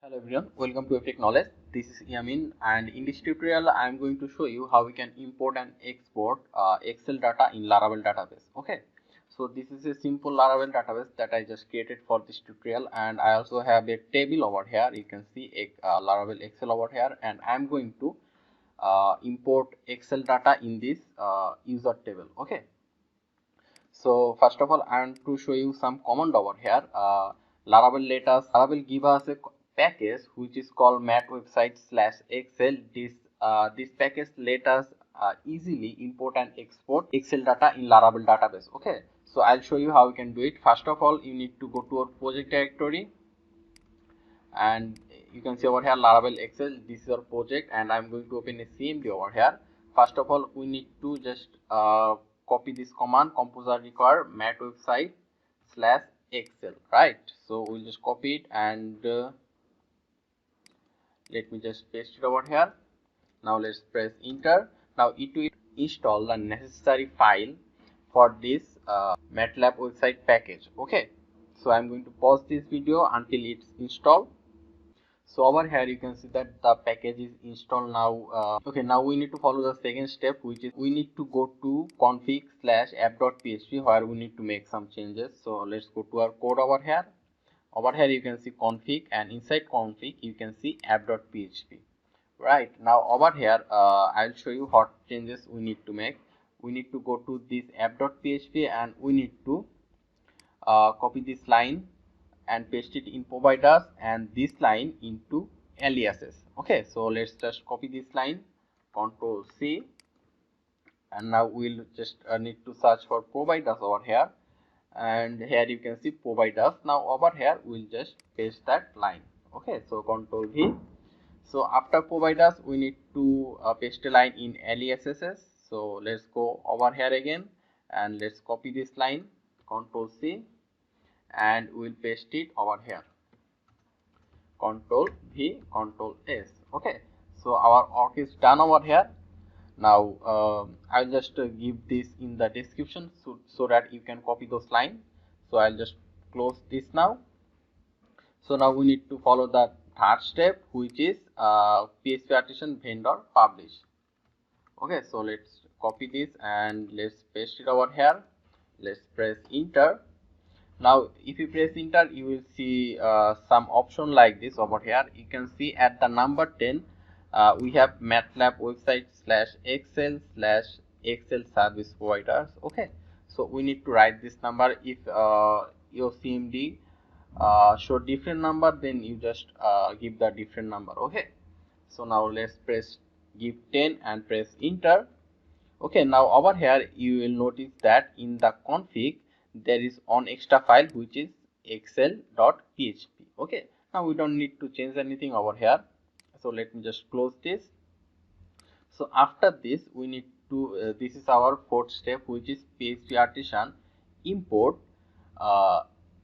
Hello everyone, welcome to Epic Knowledge. This is Yamin, and in this tutorial I am going to show you how we can import and export Excel data in Laravel database. Okay, so this is a simple Laravel database that I just created for this tutorial, and I also have a table over here. You can see a Laravel Excel over here, and I am going to import Excel data in this user table. Okay, so first of all, I want to show you some command over here. Laravel give us a package which is called mat website slash excel. This package let us easily import and export Excel data in Laravel database. Okay, so I'll show you how you can do it. First of all, you need to go to our project directory, and you can see over here Laravel Excel. This is our project, and I'm going to open a CMD over here. First of all, we need to just copy this command, composer require mat website slash excel, right? So we'll just copy it, and let me just paste it over here. Now let's press enter. Now it will install the necessary file for this MATLAB website package. Okay, so I'm going to pause this video until it's installed. So over here you can see that the package is installed now. Okay, now we need to follow the second step, which is we need to go to config slash app.php where we need to make some changes. So let's go to our code over here. Over here you can see config, and inside config you can see app.php. Right, now over here I'll show you what changes we need to make. We need to go to this app.php, and we need to copy this line and paste it in providers, and this line into aliases. Okay, so let's just copy this line, Control C, and now we'll just need to search for providers over here, and here you can see providers. Now over here we'll just paste that line. Okay, so Control V. So after providers we need to paste a line in aliases. So let's go over here again, and let's copy this line, Control C, and we'll paste it over here, Control V, Control S. Okay, so our work is done over here. Now I'll just give this in the description so that you can copy those lines. So I'll just close this now. So now we need to follow the third step, which is PHP artisan vendor publish. Okay, so let's copy this and let's paste it over here. Let's press enter. Now if you press enter, you will see some option like this over here. You can see at the number 10 we have MATLAB website slash excel service providers. Okay, so we need to write this number. If your CMD show different number, then you just give the different number. Okay, so now let's press give 10 and press enter. Okay, now over here you will notice that in the config there is one extra file which is excel.php. Okay, now we don't need to change anything over here. So let me just close this. So after this we need to this is our fourth step, which is PHP artisan import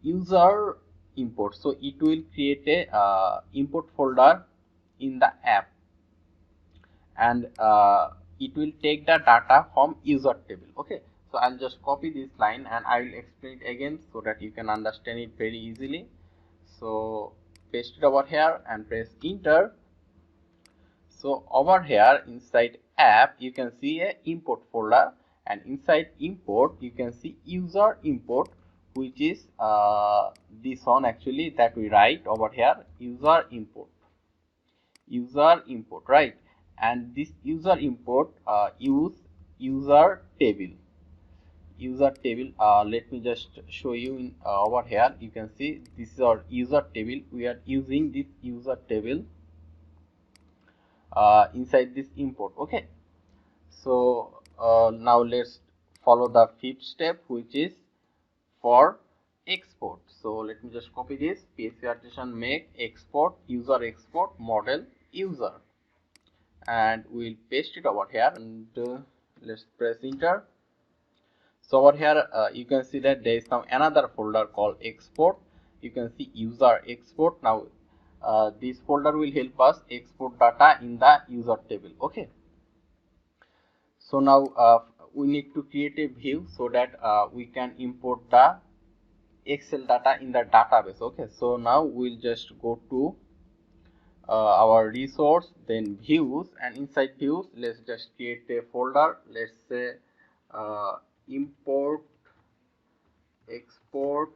user import. So it will create a import folder in the app, and it will take the data from user table. Okay, so I'll just copy this line and I will explain it again so that you can understand it very easily. So paste it over here and press enter. So over here inside app you can see a import folder, and inside import you can see user import, which is this one actually that we write over here, user import, right? And this user import use user table. Let me just show you in over here. You can see this is our user table. We are using this user table inside this import. Okay, so now let's follow the fifth step, which is for export. So let me just copy this, PHP artisan make export export model user, and we'll paste it over here, and let's press enter. So over here you can see that there is now another folder called export. You can see user export. Now this folder will help us export data in the user table. Okay, so now we need to create a view so that we can import the Excel data in the database. Okay, so now we'll just go to our resource, then views, and inside views let's just create a folder. Let's say import export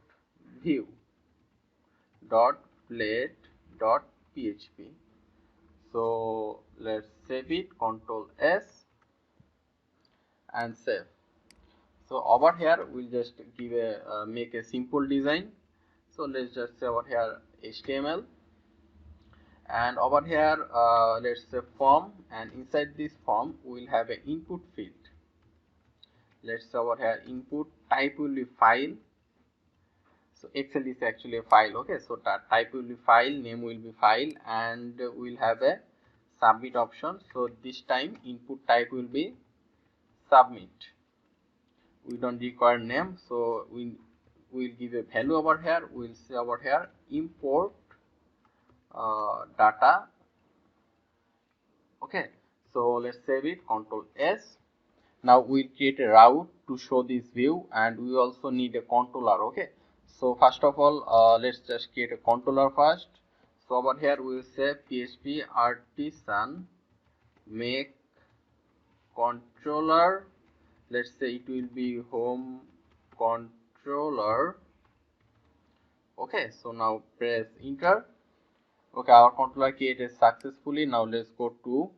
view dot plate dot php. So let's save it, Control S and save. So over here we'll just give a make a simple design. So let's just say over here HTML, and over here let's say form, and inside this form we'll have an input field. Let's say over here input type will be file. So Excel is actually a file, okay? So type will be file, name will be file, and we'll have a submit option. So this time input type will be submit. We don't require name, so we'll give a value over here. We'll say over here import data. Okay, so let's save it, Control S. Now we'll create a route to show this view, and we also need a controller. Okay, so first of all let's just create a controller first. So over here we'll say PHP artisan make controller. Let's say it will be home controller. Okay, so now press enter. Okay, our controller created successfully. Now let's go to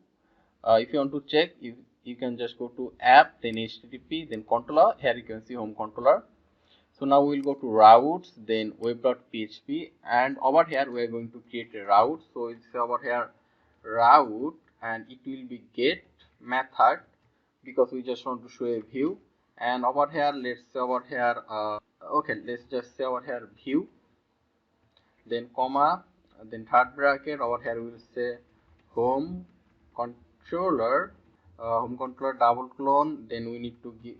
if you want to check, you can just go to app, then HTTP, then controller. Here you can see home controller. So now we'll go to routes, then web.php, and over here we are going to create a route. So it's over here route, and it will be get method because we just want to show a view. And over here let's say over here okay, let's just say over here view, then comma, then third bracket. Over here we will say home controller, home controller double clone, then we need to give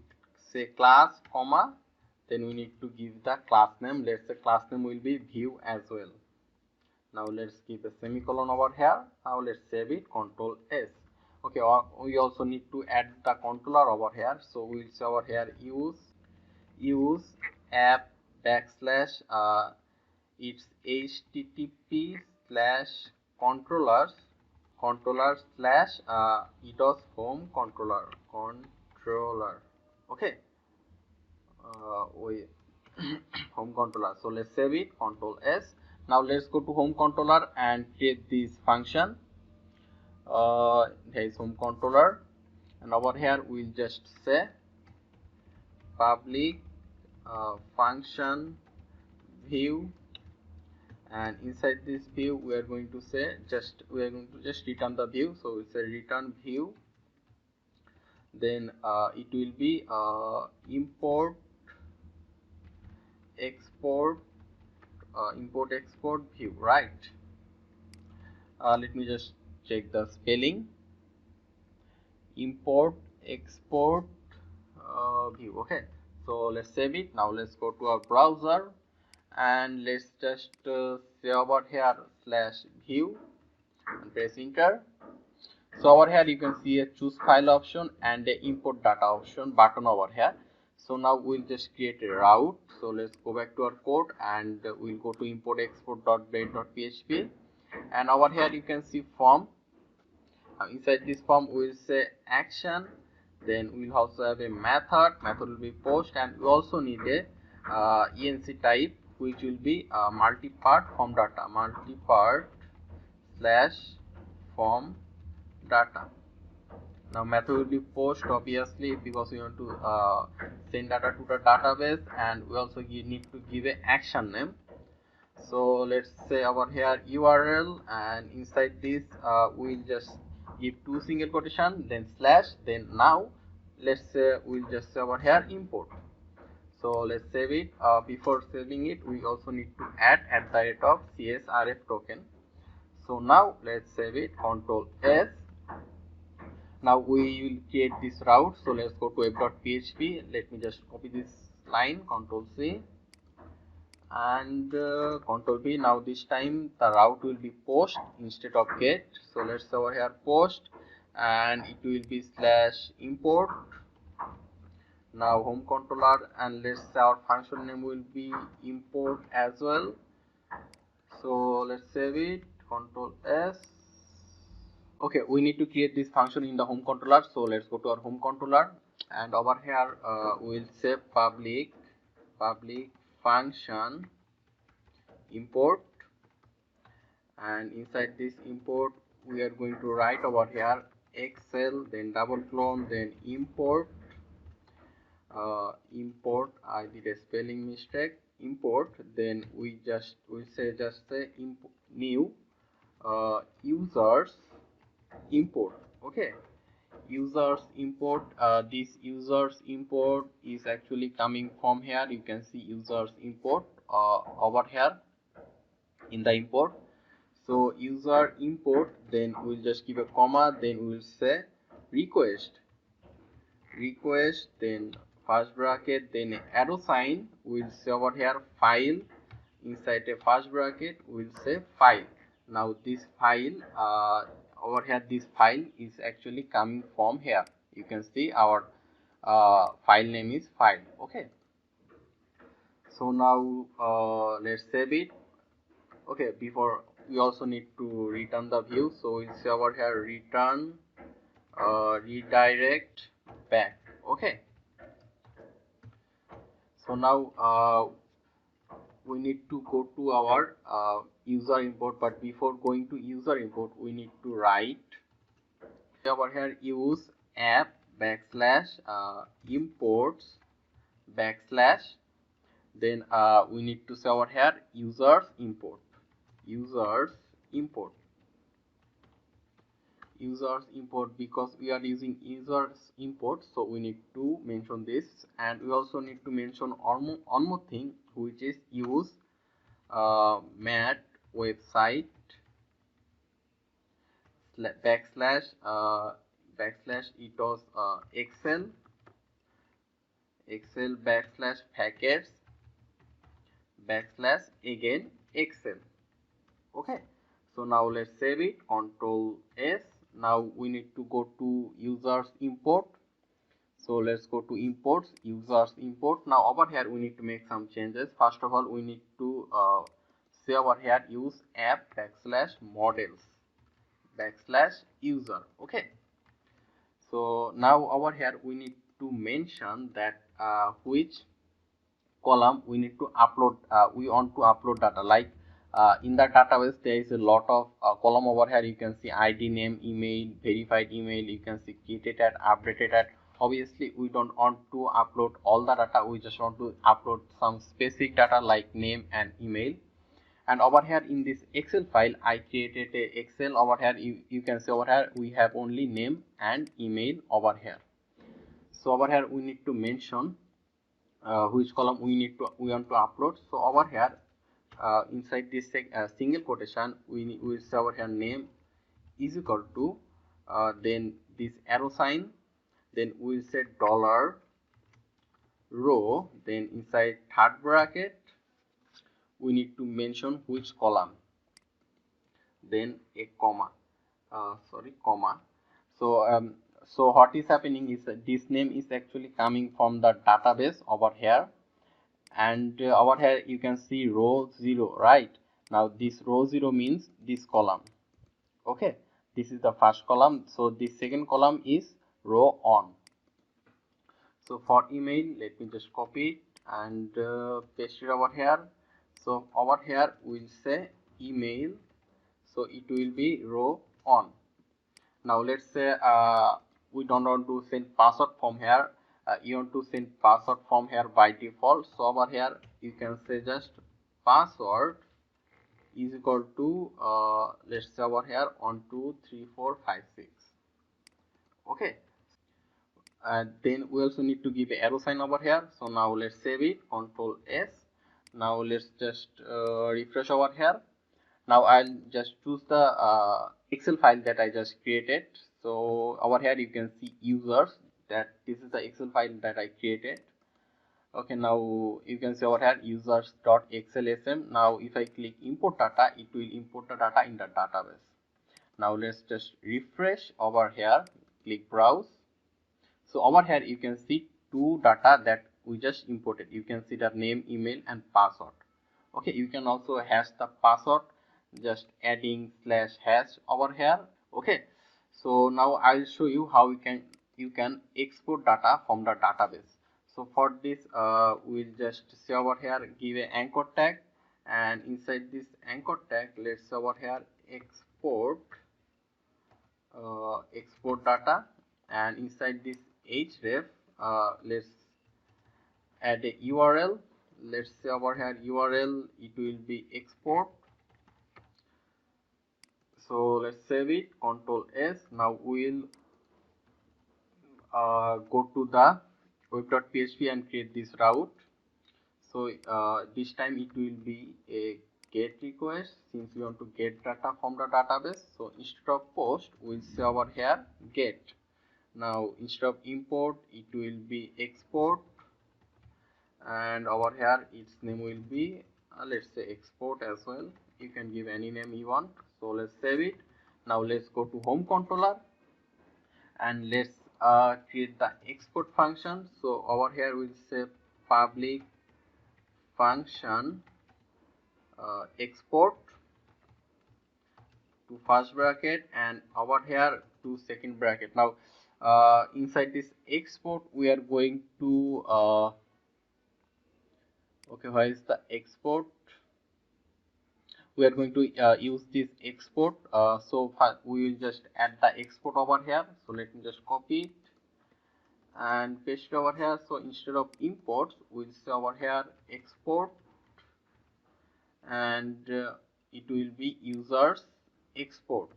say class, comma, then we need to give the class name. Let's say class name will be view as well. Now let's give a semicolon over here. Now let's save it, Control S. Okay, we also need to add the controller over here. So we'll say over here use app backslash it's http slash controller slash edos home controller. Okay, we home controller. So let's save it, Control S. Now let's go to home controller and create this function. There is home controller, and over here we'll just say public function view, and inside this view we are going to say just return the view. So it's a return view, then it will be import export view, right? Let me just check the spelling. Import export view. Okay, so let's save it. Now let's go to our browser and let's just say over here /view and press enter. So over here you can see a choose file option and the import data option button over here. So now we'll just create a route. So let's go back to our code and we'll go to import export.blade.php, and over here you can see form. Inside this form we'll say action, then we'll also have a method will be post, and we also need a enc type which will be multi-part form data, multi-part/form data. Now method will be post, obviously, because we want to send data to the database, and we also need to give a action name. So let's say over here URL, and inside this we'll just give two single quotation, then slash, then now let's say we'll just say over here import. So let's save it. Before saving it we also need to add @csrf token. So now let's save it, Control S. Now we will create this route. So let's go to web.php. Let me just copy this line, Control C and Control V. Now this time the route will be post instead of get. So let's say over here post, and it will be /import. Now home controller, and let's say our function name will be import as well. So let's save it, Control S. Okay, we need to create this function in the home controller, so let's go to our home controller, and over here we'll say public function import, and inside this import we are going to write over here excel, then double clone, then import. I did a spelling mistake. Import, then we say new users import. Okay, users import. This users import is actually coming from here. You can see users import over here in the import. So user import, then we'll just give a comma, then we'll say request, then first bracket, then arrow sign, we'll say over here file, inside a first bracket we'll say file. Now this file over here, this file is actually coming from here. You can see our file name is file. Okay, so now let's save it. Okay, before we also need to return the view, so we'll say over here return redirect back. Okay, so now we need to go to our user import, but before going to user import we need to write over here use app backslash imports backslash, then we need to say over here users import because we are using users import, so we need to mention this, and we also need to mention one more thing, which is use mat website backslash it was excel backslash packets backslash again excel. Okay, so now let's save it. Control S. Now we need to go to users import, so let's go to imports, users import. Now over here we need to make some changes. First of all, we need to say over here use app backslash models backslash user. Okay, so now over here we need to mention that which column we need to upload. We want to upload data, like in the database there is a lot of column over here. You can see ID, name, email, verified email, you can see created at, updated at. Obviously we don't want to upload all the data, we just want to upload some specific data like name and email. And over here in this Excel file I created a Excel. Over here you can see over here we have only name and email over here. So over here we need to mention which column we want to upload. So over here inside this single quotation we will say over here name is equal to then this arrow sign, then we will say dollar row, then inside third bracket we need to mention which column, then a comma, comma. So what is happening is that this name is actually coming from the database over here, and over here you can see row 0, right? Now this row 0 means this column. Okay, this is the first column, so this second column is row on. So for email, let me just copy it and paste it over here. So over here we'll say email, so it will be row on. Now let's say we don't want to send password from here, you want to send password from here by default. So over here you can say just password is equal to let's say over here 1 2 3 4 5 6. Okay, then we also need to give an arrow sign over here. So now let's save it. Control S. Now let's just refresh over here. Now I'll just choose the Excel file that I just created. So over here you can see users, that this is the Excel file that I created. Okay, now you can see over here users.xlsm. Now if I click import data, it will import the data in the database. Now let's just refresh over here, click browse. So over here you can see two data that we just imported. You can see the name, email and password. Okay, you can also hash the password. just adding /# over here. Okay, so now I'll show you how you can export data from the database. So for this we'll just say over here, give a anchor tag, and inside this anchor tag let's say over here export export data, and inside this href let's add a URL. Let's say over here URL, it will be export. So let's save it, Control S. Now we'll go to the web.php and create this route. So this time it will be a GET request, since we want to get data from the database. So instead of post, we'll say over here GET. Now instead of import, it will be export, and over here its name will be let's say export as well. You can give any name you want. So let's save it. Now let's go to home controller and let's create the export function. So over here we'll say public function export to first bracket, and over here to second bracket. Now inside this export we are going to okay, where is the export? We are going to use this export. So we will just add the export over here. So let me just copy it and paste it over here. So instead of imports, we'll say over here export, and it will be users export.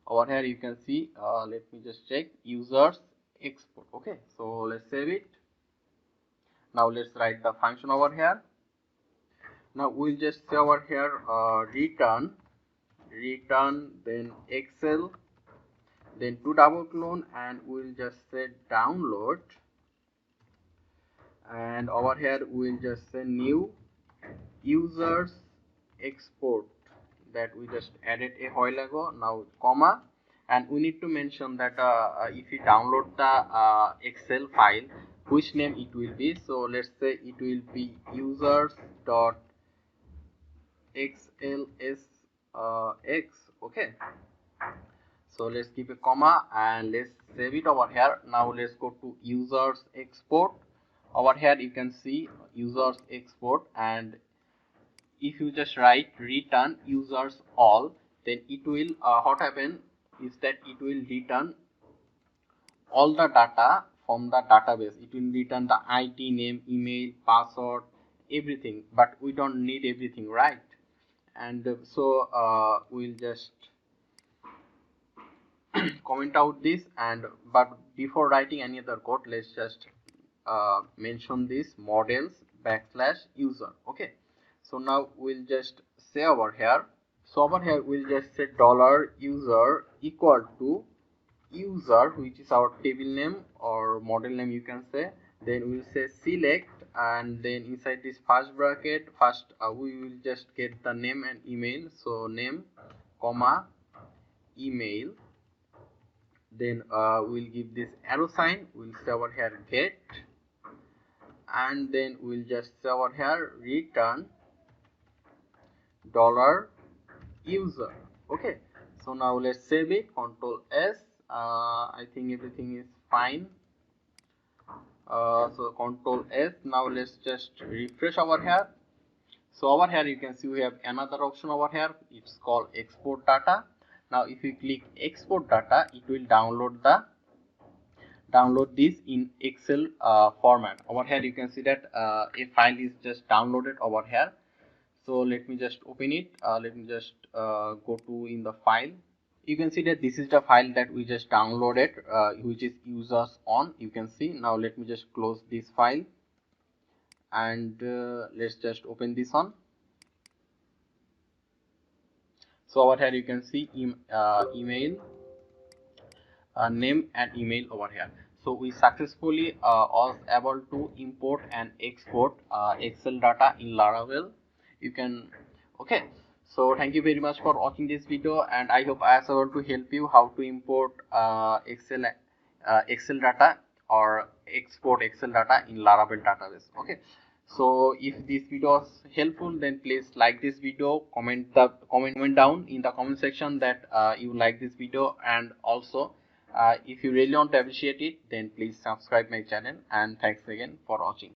Over here you can see, let me just check, users export. Okay, so let's save it. Now let's write the function over here. Now we'll just say over here return then Excel, then to double clone, and we'll just say download, and over here we'll just say new users export that we just added a while ago. Now comma, and we need to mention that if you download the Excel file, which name it will be. So let's say it will be users dot xls x. Okay, so let's keep a comma and let's save it over here. Now let's go to users export. Over here you can see users export, and if you just write return users all, then it will what happen is that it will return all the data from the database. It will return the ID, name, email, password, everything, but we don't need everything, right? And so we'll just comment out this, and but before writing any other code, let's just mention this models /user. Okay, so now we'll just say over here, so over here we'll just say $user equal to user, which is our table name or model name you can say. Then we'll say select, and then inside this first bracket first we will just get the name and email. So name comma email, then we'll give this arrow sign, we'll say over here get, and then we'll just say over here return $user. Okay, so now let's save it, Control S. I think everything is fine. So Control S. Now let's just refresh over here. So over here you can see we have another option over here, it's called export data. Now if you click export data, it will download this in Excel format. Over here you can see that a file is just downloaded over here. So let me just open it. Let me just go to in the file. You can see that this is the file that we just downloaded, which is users on. You can see. Now let me just close this file, and let's just open this one. So over here you can see email, name and email over here. So we successfully was able to import and export Excel data in Laravel. You can, okay, so thank you very much for watching this video, and I hope I was able to help you how to import Excel data or export Excel data in Laravel database. Okay, So if this video was helpful, then please like this video, comment down in the comment section that you like this video, and also if you really want to appreciate it, then please subscribe my channel, and thanks again for watching.